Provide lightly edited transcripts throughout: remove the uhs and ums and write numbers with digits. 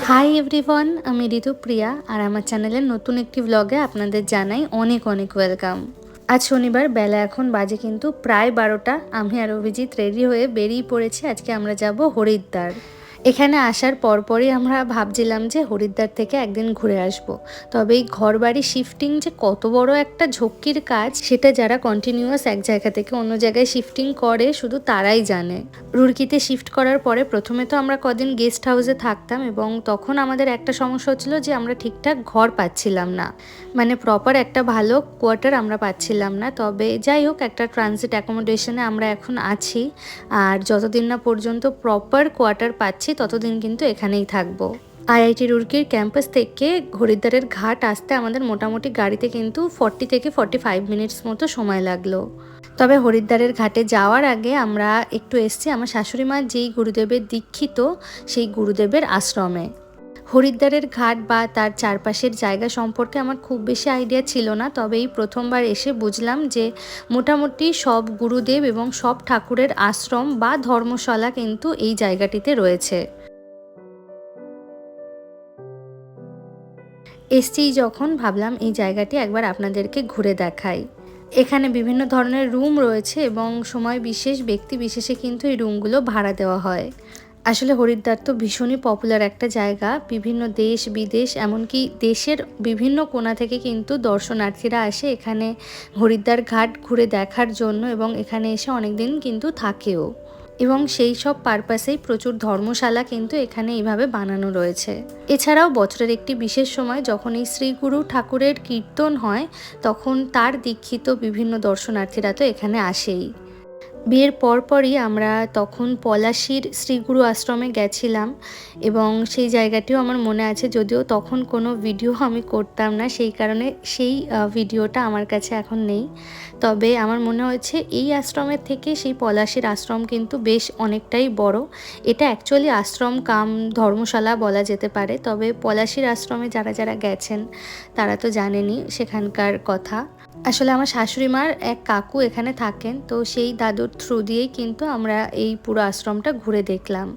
Hi everyone, আমি ঋতুপ্রিয়া আর আমার চ্যানেলের নতুন একটি ব্লগে আপনাদের জানাই অনেক অনেক ওয়েলকাম। আজ শনিবার, বেলা এখন বাজে কিন্তু প্রায় 12টা। আমি আর অভিজিৎ রেডি হয়ে বেরিয়ে পড়েছি। আজকে আমরা যাব হরিদ্বার। এখানে আসার পরপরই আমরা ভাবছিলাম যে হরিদ্বার থেকে একদিন ঘুরে আসব। তবে এই ঘরবাড়ি শিফটিং যে কত বড় একটা ঝক্কির কাজ, সেটা যারা কন্টিনিউয়াস এক জায়গা থেকে অন্য জায়গায় শিফটিং করে শুধু তারাই জানে। রুরকিতে শিফট করার পরে প্রথমে তো আমরা কদিন গেস্ট হাউসে থাকতাম এবং তখন আমাদের একটা সমস্যা হচ্ছিল যে আমরা ঠিকঠাক ঘর পাচ্ছিলাম না, মানে প্রপার একটা ভালো কোয়ার্টার আমরা পাচ্ছিলাম না। তবে যাই হোক, একটা ট্রানজিট অ্যাকোমোডেশনে আমরা এখন আছি, আর যতদিন না পর্যন্ত প্রপার কোয়ার্টার পাচ্ছি ততদিন কিন্তু এখানেই থাকবো। আইআইটি রুরকির ক্যাম্পাস থেকে হরিদ্বারের ঘাট আসতে আমাদের মোটামুটি গাড়িতে কিন্তু 40 থেকে 45 মিনিটস মতো সময় লাগলো। তবে হরিদ্বারের ঘাটে যাওয়ার আগে আমরা একটু এসছি আমার শাশুড়ি মা যেই গুরুদেবের দীক্ষিত সেই গুরুদেবের আশ্রমে। হরিদ্বারের ঘাট বা তার চারপাশের জায়গা সম্পর্কে আমার খুব বেশি আইডিয়া ছিল না, তবে এই প্রথমবার এসে বুঝলাম যে মোটামুটি সব গুরুদেব এবং সব ঠাকুরের আশ্রম বা ধর্মশালা কিন্তু এই জায়গাটিতে রয়েছে। এসছি যখন ভাবলাম এই জায়গাটি একবার আপনাদেরকে ঘুরে দেখাই। এখানে বিভিন্ন ধরনের রুম রয়েছে এবং সময় বিশেষ ব্যক্তি বিশেষে কিন্তু এই রুমগুলো ভাড়া দেওয়া হয়। আসলে হরিদ্বার তো ভীষণই পপুলার একটা জায়গা, বিভিন্ন দেশ বিদেশ এমনকি দেশের বিভিন্ন কোণা থেকে কিন্তু দর্শনার্থীরা আসে এখানে হরিদ্বার ঘাট ঘুরে দেখার জন্য এবং এখানে এসে অনেক দিন কিন্তু থাকেও। এবং সেই সব পারপাসেই প্রচুর ধর্মশালা কিন্তু এখানে এইভাবে বানানো রয়েছে। এছাড়াও বছরের একটি বিশেষ সময় যখন এই শ্রীগুরু ঠাকুরের কীর্তন হয় তখন তার দীক্ষিত বিভিন্ন দর্শনার্থীরা তো এখানে আসেই। বিয়ের পরপরই আমরা তখন পলাশীর শ্রীগুরু আশ্রমে গেছিলাম এবং সেই জায়গাটিও আমার মনে আছে, যদিও তখন কোনো ভিডিও আমি করতাম না, সেই কারণে সেই ভিডিওটা আমার কাছে এখন নেই। তবে আমার মনে হয়েছে এই আশ্রমের থেকে সেই পলাশীর আশ্রম কিন্তু বেশ অনেকটাই বড়। এটা অ্যাকচুয়ালি আশ্রম কাম ধর্মশালা বলা যেতে পারে, তবে পলাশীর আশ্রমে যারা যারা গেছেন তারা তো জানেনই সেখানকার কথা। আসলে আমার শাশুড়ি মার এক কাকু এখানে থাকেন, তো সেই দাদুর থ্রু দিয়েই কিন্তু আমরা এই পুরো আশ্রমটা ঘুরে দেখলাম।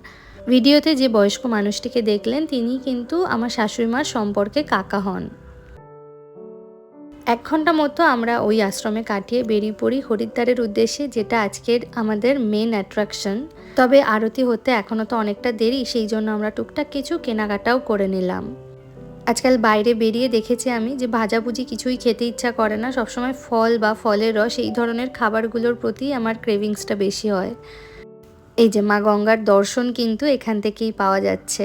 ভিডিওতে যে বয়স্ক মানুষটিকে দেখলেন তিনি কিন্তু আমার শাশুড়ি মার সম্পর্কে কাকা হন। 1 ঘন্টা মতো আমরা ওই আশ্রমে কাটিয়ে বেরিয়ে পড়ি হরিদ্বারের উদ্দেশ্যে, যেটা আজকের আমাদের মেন অ্যাট্রাকশন। তবে আরতি হতে এখনও তো অনেকটা দেরি, সেই জন্য আমরা টুকটাক কিছু কেনাকাটাও করে নিলাম। আজকাল বাইরে বেরিয়ে দেখেছি আমি যে ভাজাভুজি কিছুই খেতে ইচ্ছা করে না, সবসময় ফল বা ফলের রস এই ধরনের খাবারগুলোর প্রতি আমার ক্রেভিংসটা বেশি হয়। এই যে মা গঙ্গার দর্শন কিন্তু এখান থেকেই পাওয়া যাচ্ছে।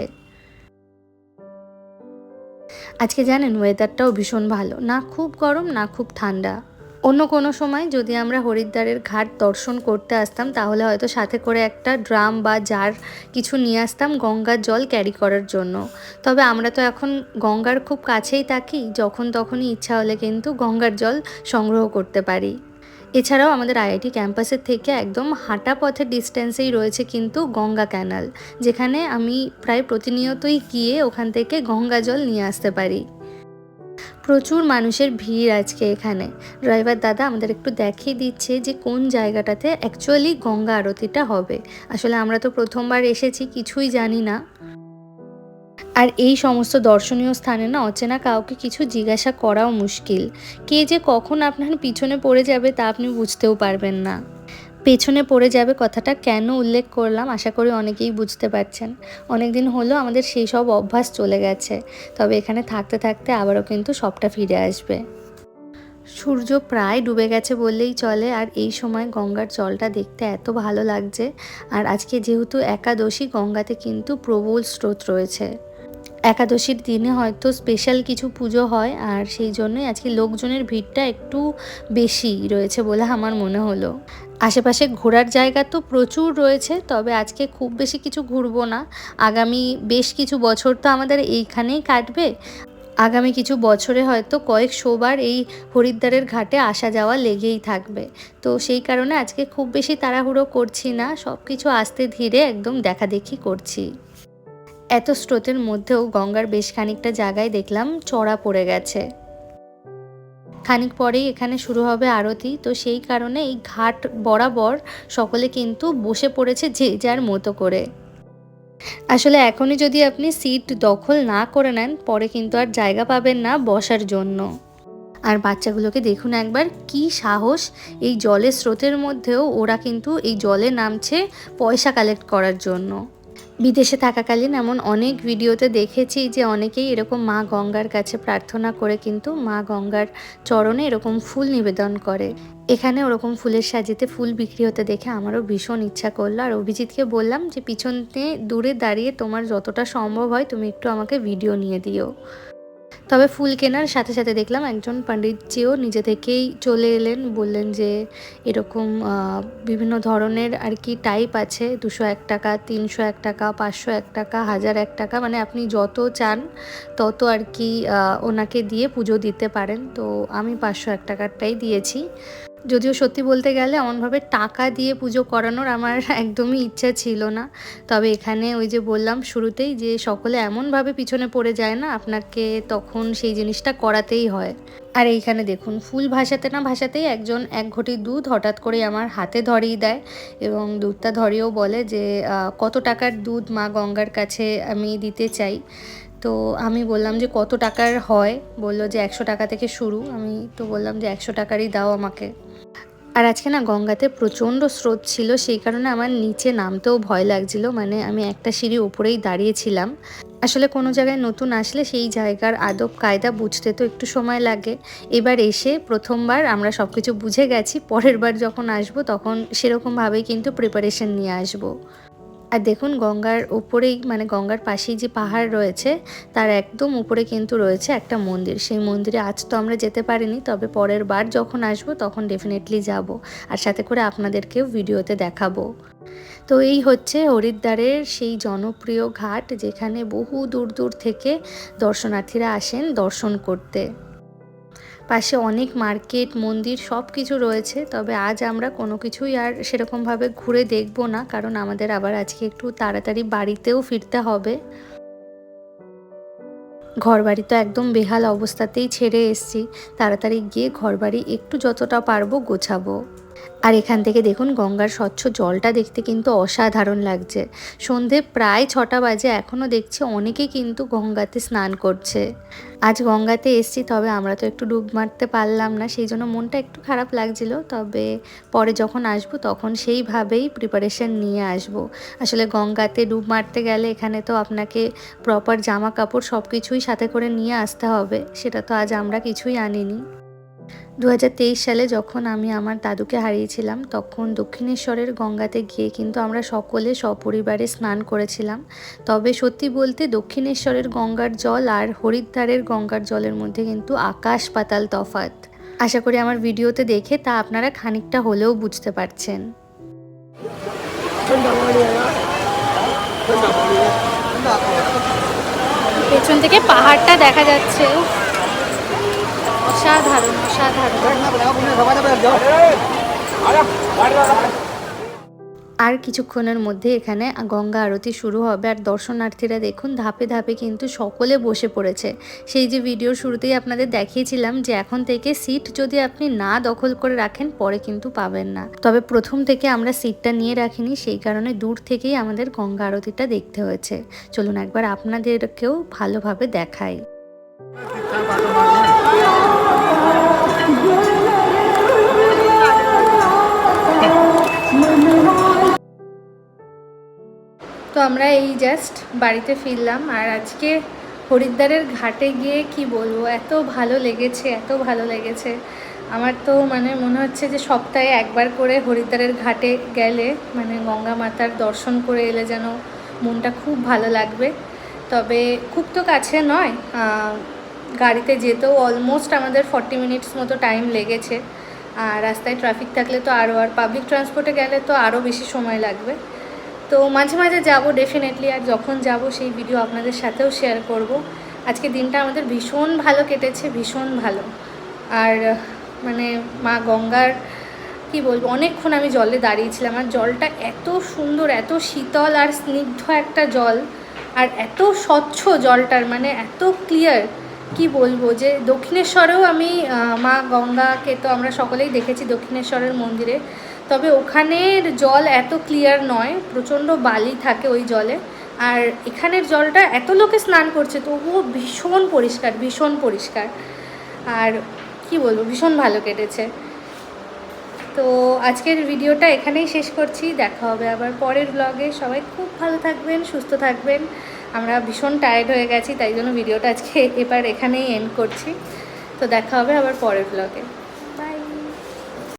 আজকে জানেন ওয়েদারটাও ভীষণ ভালো, না খুব গরম না খুব ঠান্ডা। অন্য কোনো সময় যদি আমরা হরিদ্বারের ঘাট দর্শন করতে আসতাম তাহলে হয়তো সাথে করে একটা ড্রাম বা জার কিছু নিয়ে আসতাম গঙ্গার জল ক্যারি করার জন্য। তবে আমরা তো এখন গঙ্গার খুব কাছেই থাকি, যখন তখনই ইচ্ছা হলে কিন্তু গঙ্গার জল সংগ্রহ করতে পারি। এছাড়াও আমাদের আইআইটি ক্যাম্পাসের থেকে একদম হাঁটা পথের ডিস্টেন্সেই রয়েছে কিন্তু গঙ্গা ক্যানাল, যেখানে আমি প্রায় প্রতিনিয়তই গিয়ে ওখান থেকে গঙ্গা জল নিয়ে আসতে পারি। প্রচুর মানুষের ভিড় আজকে এখানে। ড্রাইভার দাদা আমাদের একটু দেখিয়ে দিচ্ছে যে কোন জায়গাটাতে অ্যাকচুয়ালি গঙ্গা আরতিটা হবে। আসলে আমরা তো প্রথমবার এসেছি, কিছুই জানি না। আর এই সমস্ত দর্শনীয় স্থানে না অচেনা কাউকে কিছু জিজ্ঞাসা করাও মুশকিল। কে যে কখন আপনার পিছনে পড়ে যাবে তা আপনি বুঝতেও পারবেন না। পেছনে পড়ে যাবে কথাটা কেন উল্লেখ করলাম আশা করি অনেকেই বুঝতে পারছেন। অনেক দিন হলো আমাদের সেই সব অভ্যাস চলে গেছে, তবে এখানে থাকতে থাকতে আবারও কিন্তু সবটা ফিরে আসবে। সূর্য প্রায় ডুবে গেছে বললেই চলে, আর এই সময় গঙ্গার জলটা দেখতে এত ভালো লাগছে। আর আজকে যেহেতু একাদশী, গঙ্গাতে কিন্তু প্রবল স্রোত রয়েছে। একাদশীর দিনে হয়তো স্পেশাল কিছু পুজো হয়, আর সেই জন্যই আজকে লোকজনের ভিড়টা একটু বেশি রয়েছে বলে আমার মনে হলো। আশেপাশে ঘোরার জায়গা তো প্রচুর রয়েছে, তবে আজকে খুব বেশি কিছু ঘুরবো না। আগামী বেশ কিছু বছর তো আমাদের এইখানেই কাটবে। আগামী কিছু বছরে হয়তো কয়েকশোবার এই হরিদ্বারের ঘাটে আসা যাওয়া লেগেই থাকবে। তো সেই কারণে আজকে খুব বেশি তাড়াহুড়ো করছি না, সব কিছু আস্তে ধীরে একদম দেখাদেখি করছি। এত স্রোতের মধ্যেও গঙ্গার বেশ খানিকটা জায়গায় দেখলাম চড়া পড়ে গেছে। খানিক পরেই এখানে শুরু হবে আরতি, তো সেই কারণে এই ঘাট বরাবর সকলে কিন্তু বসে পড়েছে যে যার মতো করে। আসলে এখনই যদি আপনি সিট দখল না করে নেন, পরে কিন্তু আর জায়গা পাবেন না বসার জন্য। আর বাচ্চাগুলোকে দেখুন একবার, কি সাহস! এই জলের স্রোতের মধ্যেও ওরা কিন্তু এই জলে নামছে পয়সা কালেক্ট করার জন্য। বিদেশে থাকাকালীন এমন অনেক ভিডিওতে দেখেছি যে অনেকেই এরকম মা গঙ্গার কাছে প্রার্থনা করে কিন্তু মা গঙ্গার চরণে এরকম ফুল নিবেদন করে। এখানে ওরকম ফুলের সাজিতে ফুল বিক্রি হতে দেখে আমারও ভীষণ ইচ্ছা করলো। আর অভিজিৎকে বললাম যে পিছনে দূরে দাঁড়িয়ে তোমার যতটা সম্ভব হয় তুমি একটু আমাকে ভিডিও নিয়ে দিও। তবে ফুল কেনার সাথে সাথে দেখলাম একজন পণ্ডিতজিও নিজে থেকেই চলে এলেন, বললেন যে এরকম বিভিন্ন ধরনের আর কি টাইপ আছে, 201 টাকা, 301 টাকা, 501 টাকা, 1001 টাকা, মানে আপনি যত চান তত আর কি ওনাকে দিয়ে পুজো দিতে পারেন। তো আমি 501 টাকারটাই দিয়েছি। যদিও সত্যি বলতে গেলে এমনভাবে টাকা দিয়ে পুজো করানোর আমার একদমই ইচ্ছা ছিল না। তবে এখানে ওই যে বললাম শুরুতেই যে সকলে এমনভাবে পিছনে পড়ে যায় না, আপনাকে তখন সেই জিনিসটা করাতেই হয়। আর এইখানে দেখুন ফুল ভাসাতে না ভাসাতেই একজন 1 ঘটি দুধ হঠাৎ করে আমার হাতে ধরিয়ে দেয় এবং দুধটা ধরিয়েও বলে যে কত টাকার দুধ মা গঙ্গার কাছে আমি দিতে চাই। তো আমি বললাম যে কত টাকার হয়, বললো যে 100 টাকা থেকে শুরু। আমি তো বললাম যে 100 টাকারই দাও আমাকে। আর আজকে না গঙ্গাতে প্রচণ্ড স্রোত ছিল, সেই কারণে আমার নিচে নামতেও ভয় লাগছিল, মানে আমি একটা সিঁড়ি উপরেই দাঁড়িয়েছিলাম। আসলে কোনো জায়গায় নতুন আসলে সেই জায়গার আদব কায়দা বুঝতে তো একটু সময় লাগে। এবার এসে প্রথমবার আমরা সব কিছু বুঝে গেছি, পরের বার যখন আসবো তখন সেরকমভাবেই কিন্তু প্রিপারেশন নিয়ে আসবো। আর দেখুন গঙ্গার উপরেই, মানে গঙ্গার পাশেই যে পাহাড় রয়েছে তার একদম উপরে কিন্তু রয়েছে একটা মন্দির। সেই মন্দিরে আজ তো আমরা যেতে পারিনি, তবে পরের বার যখন আসবো তখন ডেফিনেটলি যাব, আর সাথে করে আপনাদেরকেও ভিডিওতে দেখাবো। তো এই হচ্ছে হরিদ্বারের সেই জনপ্রিয় ঘাট, যেখানে বহু দূর দূর থেকে দর্শনার্থীরা আসেন দর্শন করতে। পাশে অনেক মার্কেট, মন্দির সব কিছু রয়েছে। তবে আজ আমরা কোনো কিছুই আর সেরকমভাবে ঘুরে দেখব না, কারণ আমাদের আবার আজকে একটু তাড়াতাড়ি বাড়িতেও ফিরতে হবে। ঘরবাড়ি তো একদম বেহাল অবস্থাতেই ছেড়ে এসেছি, তাড়াতাড়ি গিয়ে ঘরবাড়ি একটু যতটা পারবো গোছাবো। আর এখান থেকে দেখুন গঙ্গার স্বচ্ছ জলটা দেখতে কিন্তু অসাধারণ লাগছে। সন্ধে প্রায় 6টা বাজে, এখনও দেখছি অনেকে কিন্তু গঙ্গাতে স্নান করছে। আজ গঙ্গাতে এসছি, তবে আমরা তো একটু ডুব মারতে পারলাম না, সেই জন্য মনটা একটু খারাপ লাগছিল। তবে পরে যখন আসবো তখন সেইভাবেই প্রিপারেশন নিয়ে আসব। আসলে গঙ্গাতে ডুব মারতে গেলে এখানে তো আপনাকে প্রপার জামা কাপড় সব কিছুই সাথে করে নিয়ে আসতে হবে, সেটা তো আজ আমরা কিছুই আনিনি। 2023 সালে যখন আমি আমার দাদুকে হারিয়েছিলাম, তখন দক্ষিণেশ্বরের গঙ্গাতে গিয়ে কিন্তু আমরা সকলে সপরিবারে স্নান করেছিলাম। তবে সত্যি বলতে দক্ষিণেশ্বরের গঙ্গার জল আর হরিদ্বারের গঙ্গার জলের মধ্যে কিন্তু আকাশ পাতাল তফাৎ। আশা করি আমার ভিডিওতে দেখে তা আপনারা খানিকটা হলেও বুঝতে পারছেন। পেছন থেকে পাহাড়টা দেখা যাচ্ছে, অসাধারণ অসাধারণ। আর কিছুক্ষণের মধ্যে এখানে গঙ্গা আরতি শুরু হবে, আর দর্শনার্থীরা দেখুন ধাপে ধাপে কিন্তু সকলে বসে পড়েছে। সেই যে ভিডিওর শুরুতেই আপনাদের দেখিয়েছিলাম যে এখন থেকে সিট যদি আপনি না দখল করে রাখেন পরে কিন্তু পাবেন না। তবে প্রথম থেকে আমরা সিটটা নিয়ে রাখিনি, সেই কারণে দূর থেকেই আমাদের গঙ্গা আরতিটা দেখতে হয়েছে। চলুন একবার আপনাদেরকেও ভালোভাবে দেখাই। তো আমরা এই জাস্ট বাড়িতে ফিরলাম, আর আজকে হরিদ্বারের ঘাটে গিয়ে কি বলবো, এত ভালো লেগেছে, এত ভালো লেগেছে। আমার তো মানে মনে হচ্ছে যে সপ্তাহে একবার করে হরিদ্বারের ঘাটে গেলে, মানে গঙ্গা মাতার দর্শন করে এলে যেন মনটা খুব ভালো লাগবে। তবে খুব তো কাছে নয়, গাড়িতে যেতেও অলমোস্ট আমাদের 40 মিনিটস মতো টাইম লেগেছে। আর রাস্তায় ট্রাফিক থাকলে তো আরও, আর পাবলিক ট্রান্সপোর্টে গেলে তো আরও বেশি সময় লাগবে। তো মাঝে মাঝে যাব ডেফিনেটলি, আর যখন যাব সেই ভিডিও আপনাদের সাথেও শেয়ার করব। আজকে দিনটা আমাদের ভীষণ ভালো কেটেছে, ভীষণ ভালো। আর মানে মা গঙ্গার কি বলবো, অনেকক্ষণ আমি জলে দাঁড়িয়েছিলাম, আর জলটা এত সুন্দর, এত শীতল আর স্নিগ্ধ একটা জল, আর এত স্বচ্ছ জলটার, মানে এত ক্লিয়ার, কি বলবো। যে দক্ষিণেশ্বরেও আমি মা গঙ্গাকে তো আমরা সকলেই দেখেছি দক্ষিণেশ্বরের মন্দিরে, তবে ওখানের জল এত ক্লিয়ার নয়, প্রচণ্ড বালি থাকে ওই জলে। আর এখানের জলটা এত লোকে স্নান করছে তবুও ভীষণ পরিষ্কার, ভীষণ পরিষ্কার। আর কি বলবো, ভীষণ ভালো কেটেছে। তো আজকের ভিডিওটা এখানেই শেষ করছি, দেখা হবে আবার পরের ব্লগে। সবাই খুব ভালো থাকবেন, সুস্থ থাকবেন। আমরা ভীষণ টায়ার্ড হয়ে গেছি, তাই জন্য ভিডিওটা আজকে এবার এখানেই এন্ড করছি। তো দেখা হবে আবার পরের ব্লগে।